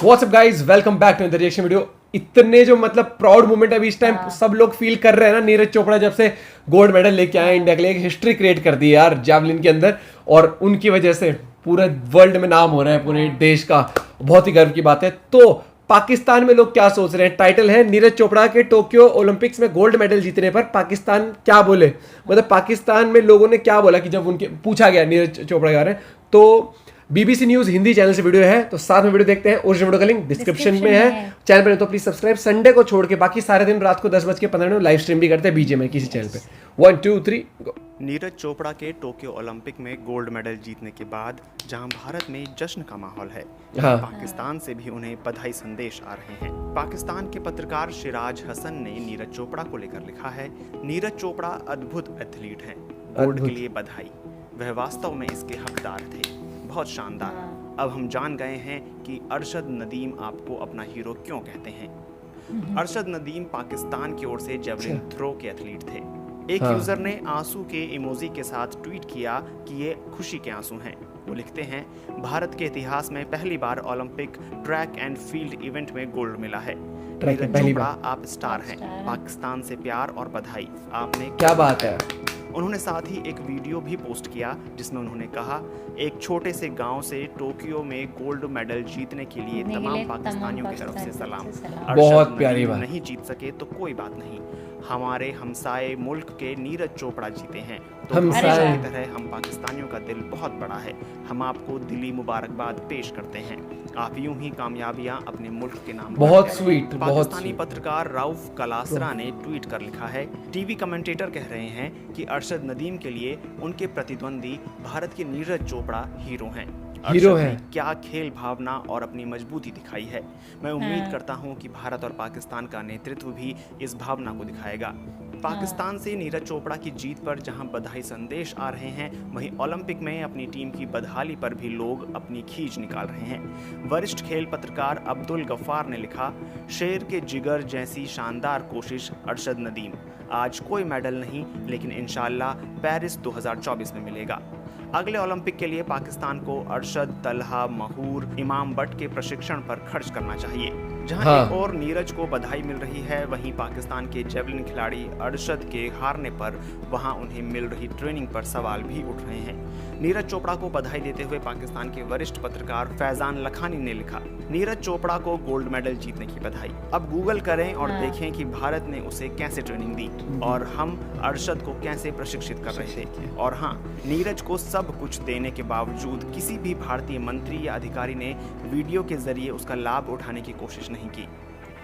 WhatsApp guys, welcome back to the reaction video. इतने जो मतलब प्राउड मोमेंट अभी इस टाइम सब लोग फील कर रहे हैं ना, नीरज चोपड़ा जब से गोल्ड मेडल लेके आए इंडिया के लिए, एक हिस्ट्री क्रिएट कर दी है यार जैवलिन के अंदर, और उनकी वजह से पूरे वर्ल्ड में नाम हो रहा है, पूरे देश का। बहुत ही गर्व की बात है। तो पाकिस्तान में लोग क्या सोच रहे हैं? टाइटल है नीरज चोपड़ा के टोक्यो ओलंपिक्स में गोल्ड मेडल जीतने पर पाकिस्तान क्या बोले। मतलब पाकिस्तान में लोगों ने क्या बोला कि जब उनके पूछा गया नीरज चोपड़ा के बारे में, तो बीबीसी न्यूज हिंदी चैनल से वीडियो है, तो साथ में वीडियो देखते हैं। ओरिजिनल वीडियो का लिंक डिस्क्रिप्शन में है। चैनल पर तो प्लीज सब्सक्राइब। संडे को छोड़ के बाकी सारे दिन रात को 10:15 लाइव स्ट्रीम भी करते हैं बीजेएमआई किसी चैनल पे। 1 2 3 गो। नीरज चोपड़ा के टोक्यो ओलंपिक में गोल्ड मेडल जीतने के बाद जहां भारत में जश्न का माहौल है, पाकिस्तान से भी उन्हें बधाई संदेश आ रहे हैं। पाकिस्तान के पत्रकार शिराज हसन ने नीरज चोपड़ा को लेकर लिखा है, नीरज चोपड़ा अद्भुत एथलीट हैं, गोल्ड के लिए बधाई, वह वास्तव में इसके हकदार थे, बहुत शानदार। अब हम जान गए हैं कि अरशद नदीम आपको अपना हीरो क्यों कहते हैं। अरशद नदीम पाकिस्तान की ओर से जेवलिन थ्रो के एथलीट थे। एक यूजर ने आंसू के इमोजी के साथ ट्वीट किया कि ये खुशी के आंसू हैं। वो लिखते हैं, भारत के इतिहास में पहली बार Olympic track and field event में गोल्ड मिला है। नीरज चोपड़ा, आप स्टार हैं, पाकिस्तान से प्यार और बधाई, आपने क्या बात है। उन्होंने साथ ही एक वीडियो भी पोस्ट किया जिसमें उन्होंने कहा, एक छोटे से गांव से टोक्यो में गोल्ड मेडल जीतने के लिए तमाम पाकिस्तानियों की तरफ से सलाम। बहुत प्यारी बात। नहीं जीत सके तो कोई बात नहीं, हमारे हमसाए मुल्क के नीरज चोपड़ा जीते हैं, तो हमेशा की तरह हम पाकिस्तानियों का दिल बहुत बड़ा है, हम आपको दिली मुबारकबाद पेश करते हैं। आप यूं ही कामयाबियां अपने मुल्क के नाम। बहुत स्वीट। पाकिस्तानी पत्रकार राउफ कलासरा ने ट्वीट कर लिखा है, टीवी कमेंटेटर कह रहे हैं कि अरशद नदीम के लिए उनके प्रतिद्वंदी भारत के नीरज चोपड़ा हीरो हैं। हीरो है। क्या खेल भावना और अपनी मजबूती दिखाई है। मैं उम्मीद करता हूं कि भारत और पाकिस्तान का नेतृत्व भी इस भावना को दिखाएगा। पाकिस्तान से नीरज चोपड़ा की जीत पर जहां बधाई संदेश आ रहे हैं, वहीं ओलंपिक में अपनी टीम की बदहाली पर भी लोग अपनी खींच निकाल रहे हैं। वरिष्ठ खेल पत्रकार अब्दुल गफ्फार ने लिखा, शेर के जिगर जैसी शानदार कोशिश अरशद नदीम, आज कोई मेडल नहीं लेकिन इंशाल्लाह पेरिस 2024 में मिलेगा। अगले ओलंपिक के लिए पाकिस्तान को अरशद, तलहा, महूर, इमाम बट के प्रशिक्षण पर खर्च करना चाहिए। जहां एक और नीरज को बधाई मिल रही है, वहीं पाकिस्तान के जेवलिन खिलाड़ी अरशद के हारने पर वहां उन्हें मिल रही ट्रेनिंग पर सवाल भी उठ रहे हैं। नीरज चोपड़ा को बधाई देते हुए पाकिस्तान के वरिष्ठ पत्रकार फैजान लखानी ने लिखा, नीरज चोपड़ा को गोल्ड मेडल जीतने की बधाई। अब गूगल करें और देखें कि भारत ने उसे कैसे ट्रेनिंग दी और हम अरशद को कैसे प्रशिक्षित कर रहे थे। और हाँ, नीरज को सब कुछ देने के बावजूद किसी भी भारतीय मंत्री या अधिकारी ने वीडियो के जरिए उसका लाभ उठाने की कोशिश नहीं की।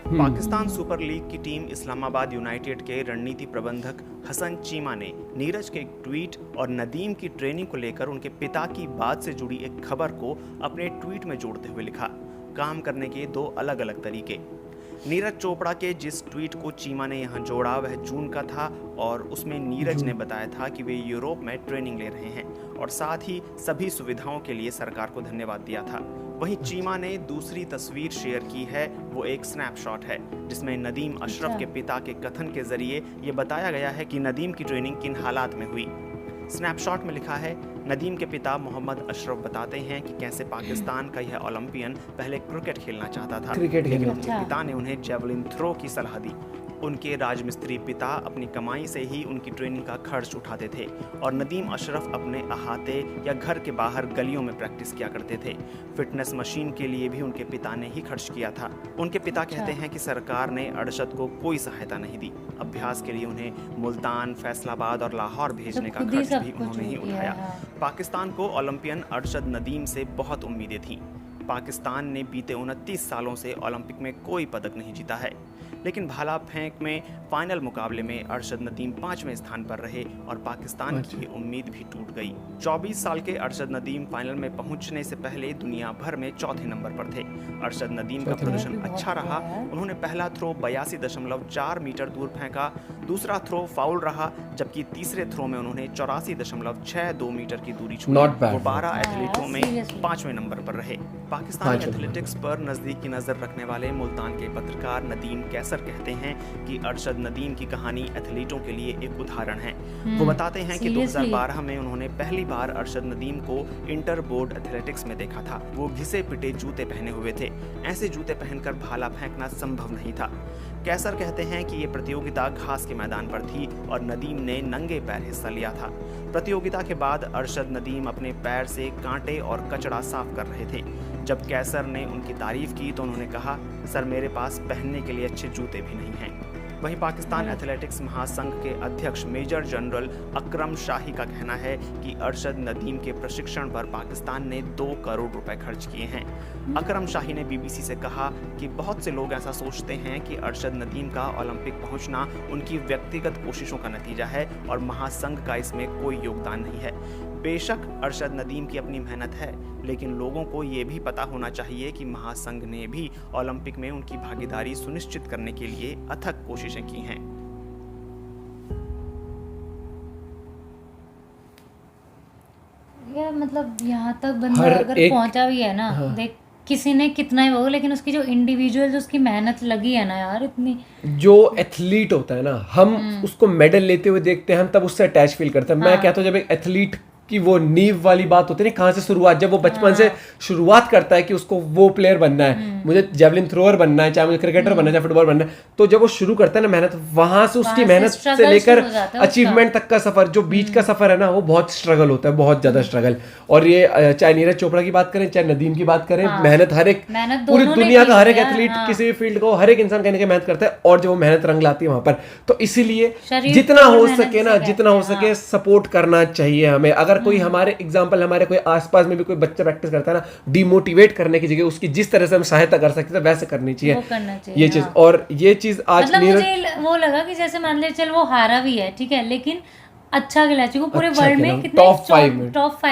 पाकिस्तान सुपर लीग की टीम इस्लामाबाद यूनाइटेड के रणनीति प्रबंधक हसन चीमा ने नीरज के एक ट्वीट और नदीम की ट्रेनिंग को लेकर उनके पिता की बात से जुड़ी एक खबर को अपने ट्वीट में जोड़ते हुए लिखा, काम करने के दो अलग अलग तरीके। नीरज चोपड़ा के जिस ट्वीट को चीमा ने यहाँ जोड़ा वह जून का था और उसमें नीरज ने बताया था कि वे यूरोप में ट्रेनिंग ले रहे हैं और साथ ही सभी सुविधाओं के लिए सरकार को धन्यवाद दिया था। वहीं चीमा ने दूसरी तस्वीर शेयर की है, वो एक स्नैपशॉट है जिसमें नदीम अशरफ के पिता के कथन के जरिए ये बताया गया है कि नदीम की ट्रेनिंग किन हालात में हुई। स्नैपशॉट में लिखा है, नदीम के पिता मोहम्मद अशरफ बताते हैं कि कैसे पाकिस्तान का यह ओलंपियन पहले क्रिकेट खेलना चाहता था, लेकिन उनके पिता ने उन्हें जेवलिन थ्रो की सलाह दी। उनके राजमिस्त्री पिता अपनी कमाई से ही उनकी ट्रेनिंग का खर्च उठाते थे और नदीम अशरफ अपने अहाते या घर के बाहर गलियों में प्रैक्टिस किया करते थे। फिटनेस मशीन के लिए भी उनके पिता ने ही खर्च किया था। उनके पिता कहते हैं कि सरकार ने अरशद को कोई सहायता नहीं दी। अभ्यास के लिए उन्हें मुल्तान, फैसलाबाद और लाहौर भेजने का खर्च भी उन्होंने ही उठाया। पाकिस्तान को ओलंपियन अरशद नदीम से बहुत उम्मीदें थीं। पाकिस्तान ने बीते 29 सालों से ओलंपिक में कोई पदक नहीं जीता है, लेकिन भाला फेंक में फाइनल मुकाबले में अरशद नदीम 5वें स्थान पर रहे और पाकिस्तान की उम्मीद भी टूट गई। 24 साल के अरशद नदीम फाइनल में पहुंचने से पहले दुनिया भर में चौथे नंबर पर थे। अरशद नदीम का प्रदर्शन अच्छा रहा। उन्होंने पहला थ्रो 82.4 मीटर दूर फेंका, दूसरा थ्रो फाउल रहा, जबकि तीसरे थ्रो में उन्होंने 84.62 मीटर की दूरी छोड़ी। वो 12 एथलीटों में 5वें नंबर पर रहे। पाकिस्तानी एथलेटिक्स पर नजदीकी नजर रखने वाले मुल्तान के पत्रकार नदीम कैसर कहते हैं कि अरशद नदीम की कहानी एथलीटों के लिए एक उदाहरण है। वो बताते हैं कि 2012 में उन्होंने पहली बार अरशद नदीम को इंटर बोर्ड एथलेटिक्स में देखा था। वो घिसे पिटे जूते पहने हुए थे। ऐसे जूते पहनकर भाला फेंकना संभव नहीं था। कैसर कहते हैं कि ये प्रतियोगिता घास के मैदान पर थी और नदीम ने नंगे पैर हिस्सा लिया था। प्रतियोगिता के बाद अरशद नदीम अपने पैर से कांटे और कचरा साफ कर रहे थे। जब कैसर ने उनकी तारीफ की तो उन्होंने कहा, सर मेरे पास पहनने के लिए अच्छे जूते भी नहीं हैं। वहीं पाकिस्तान एथलेटिक्स महासंघ के अध्यक्ष मेजर जनरल अकरम शाही का कहना है कि अरशद नदीम के प्रशिक्षण पर पाकिस्तान ने 2 करोड़ रुपए खर्च किए हैं। अकरम शाही ने बीबीसी से कहा कि बहुत से लोग ऐसा सोचते हैं कि अरशद नदीम का ओलंपिक पहुंचना उनकी व्यक्तिगत कोशिशों का नतीजा है और महासंघ का इसमें कोई योगदान नहीं है। बेशक अरशद नदीम की अपनी मेहनत है, लेकिन लोगों को ये भी पता होना चाहिए कि महासंघ ने भी ओलंपिक में उनकी भागीदारी सुनिश्चित करने के लिए अथक कोशिशें की हैं। यार मतलब यहाँ तक बंदा अगर पहुंचा भी है ना, देख किसी ने कितना ही होगा, लेकिन उसकी जो इंडिविजुअल जो उसकी मेहनत लगी है ना यार, इतनी जो एथलीट होता है ना, हम उसको मेडल लेते हुए देखते हैं, हम तब उससे अटैच फील करते हैं। मैं कहता हूँ जब एक एथलीट कि वो नींव वाली बात होती है ना, कहाँ से शुरुआत, जब वो बचपन से शुरुआत करता है कि उसको वो प्लेयर बनना है, मुझे जेवलिन थ्रोअर बनना है, चाहे मुझे क्रिकेटर बनना है, चाहे फुटबॉल बनना है, तो जब वो शुरू करता है ना मेहनत, वहां से उसकी मेहनत से लेकर अचीवमेंट तक का सफर, जो बीच का सफर है ना, वो बहुत स्ट्रगल होता है, बहुत ज्यादा स्ट्रगल। और ये चाहे नीरज चोपड़ा की बात करें, चाहे नदीम की बात करें, मेहनत हर एक, पूरी दुनिया का हर एक एथलीट किसी भी फील्ड को, हर एक इंसान कहने की मेहनत करता है, और जब वो मेहनत रंग लाती है वहां पर, तो इसीलिए जितना हो सके ना, जितना हो सके सपोर्ट करना चाहिए हमें। अगर कोई हमारे हमारे कोई आसपास में भी कोई बच्चा प्रैक्टिस करता है ना, डिमोटिवेट करने की जगह उसकी जिस तरह से हम सहायता कर सकते हैं वैसे करनी चाहिए ये चीज। और ये चीज आज मतलब मुझे वो लगा कि जैसे मान ले चल वो हारा भी है, ठीक है, लेकिन अच्छा खेला चाहिए, वो पूरे वर्ल्ड में कितने टॉप 5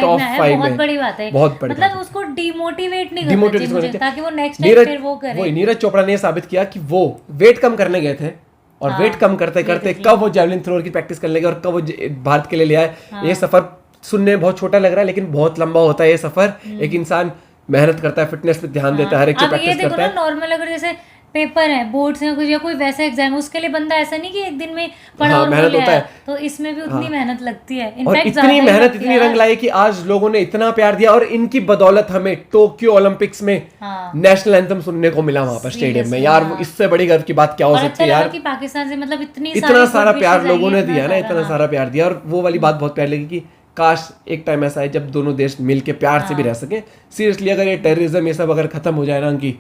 में है, बहुत बड़ी बात है, मतलब उसको डिमोटिवेट नहीं करना चाहिए ताकि वो नेक्स्ट टाइम फिर वो करे। वही नीरज चोपड़ा ने साबित किया कि वो वेट कम करने गए थे और वेट कम करते करते कब वो जेवलिन थ्रोअर की प्रैक्टिस करने गए और कब वो भारत के लिए ले आए। ये सफर सुनने में बहुत छोटा लग रहा है, लेकिन बहुत लंबा होता है ये सफर। एक इंसान मेहनत करता है, फिटनेस पे ध्यान देता है, हर एक चीज प्रैक्टिस करता है। नॉर्मल अगर जैसे पेपर है, बोर्ड्स हैं कुछ या कोई वैसा एग्जाम है, उसके लिए बंदा ऐसा नहीं कि एक दिन में पढ़ा और मेहनत होता है, तो इसमें भी उतनी मेहनत लगती है। और इतनी मेहनत, इतनी रंग लाई कि आज लोगों ने इतना प्यार दिया, और इनकी बदौलत हमें टोक्यो ओलंपिक्स में नेशनल एंथम सुनने को मिला वहां पर स्टेडियम में। यार इससे बड़ी गर्व की बात क्या हो सकती है यार, कि पाकिस्तान से मतलब इतना सारा प्यार लोगों ने दिया ना, इतना सारा प्यार दिया। और वो वाली बात बहुत प्यारी लगी कि काश एक टाइम ऐसा है जब दोनों देश मिलके प्यार से भी रह सके। सीरियसली अगर ये टेररिज्म ये सब अगर खत्म हो जाए ना की,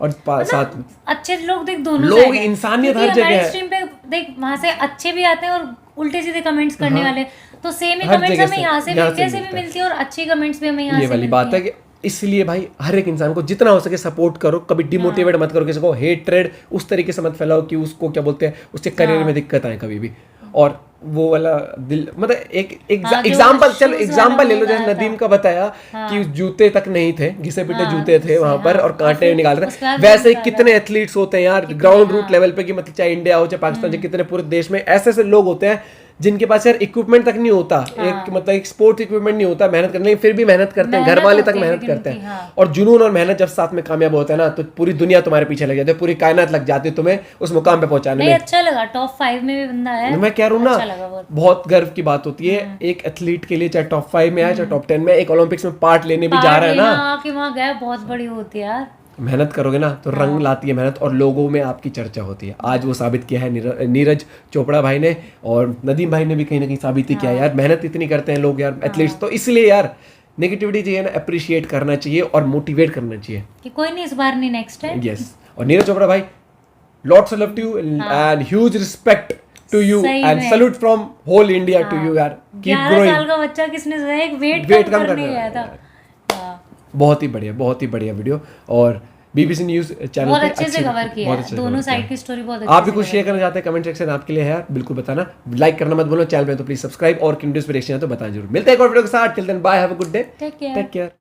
और साथ में अच्छे लोग देख, दोनों लोग, इंसानियत हर जगह है। स्ट्रीम पे देख, वहां से अच्छे भी आते हैं और उल्टे सीधे कमेंट्स करने वाले, तो सेम ही कमेंट्स हमें यहाँ से भी मिलती है और अच्छी कमेंट्स भी हमें यहाँ से। ये वाली बात है कि इसलिए भाई हर एक इंसान को जितना हो सके सपोर्ट करो, कभी डिमोटिवेट मत करो किसी को, हेट्रेड उस तरीके से मत फैलाओ कि उसको क्या बोलते हैं, उसके करियर में दिक्कत आए कभी भी। और वो वाला दिल, मतलब एक एग्जाम्पल, चलो एग्जाम्पल ले लो, जैसे नदीम का बताया कि जूते तक नहीं थे, घिसे पिटे जूते थे वहां पर और कांटे निकाल रहे, वैसे कितने एथलीट्स होते हैं यार ग्राउंड रूट लेवल पे, कि मतलब चाहे इंडिया हो चाहे पाकिस्तान, चाहे कितने पूरे देश में ऐसे ऐसे लोग होते हैं जिनके पास यार इक्विपमेंट तक नहीं होता, एक मतलब एक स्पोर्ट्स इक्विपमेंट नहीं होता मेहनत करने, फिर भी मेहनत करते हैं, घर वाले तक मेहनत करते हैं। और जुनून और मेहनत जब साथ में कामयाब होता है ना, तो पूरी दुनिया तुम्हारे पीछे लग जाती है, पूरी कायनात लग जाती है तुम्हें उस मुकाम पे पहुंचाने में। अच्छा लगा टॉप 5 में भी बंदा है, मैं कह रहा हूँ ना, बहुत गर्व की बात होती है एक एथलीट के लिए, चाहे टॉप 5 में आए चाहे टॉप 10 में, एक ओलंपिक्स में पार्ट लेने भी जा रहा है ना, कि वहाँ गया, बहुत बड़ी होती है यार। मेहनत करोगे ना तो रंग लाती है मेहनत, और लोगों में आपकी चर्चा होती है। आज वो साबित किया है नीरज चोपड़ा भाई ने, और नदीम भाई ने भी कहीं ना कहीं साबित ही किया यार, मेहनत इतनी करते हैं लोग यार, एथलीट्स। तो इसलिए यार नेगेटिविटी चाहिए ना, अप्रिशिएट करना चाहिए और मोटिवेट करना चाहिए कि कोई नहीं, इस बार नहीं, नेक्स्ट है। यस। और नीरज चोपड़ा भाई, lots of love to you and huge respect to you and salute from whole India to you यार। Keep growing. 11 साल का बच्चा किसने एक वेट कम करने गया था। बहुत ही बढ़िया वीडियो, और बीबीसी न्यूज चैनल बहुत अच्छे से कवर किया है, दोनों साइड की स्टोरी बहुत अच्छी। आप भी कुछ शेयर करना चाहते हैं, कमेंट सेक्शन आपके लिए है यार, बिल्कुल बताना, लाइक करना मत भूलो, चैनल पे तो प्लीज सब्सक्राइब, और किन वीडियोस पे रिएक्शन है तो बताना जरूर। मिलते हैं एक और वीडियो के साथ, till then bye, have a good day, take care.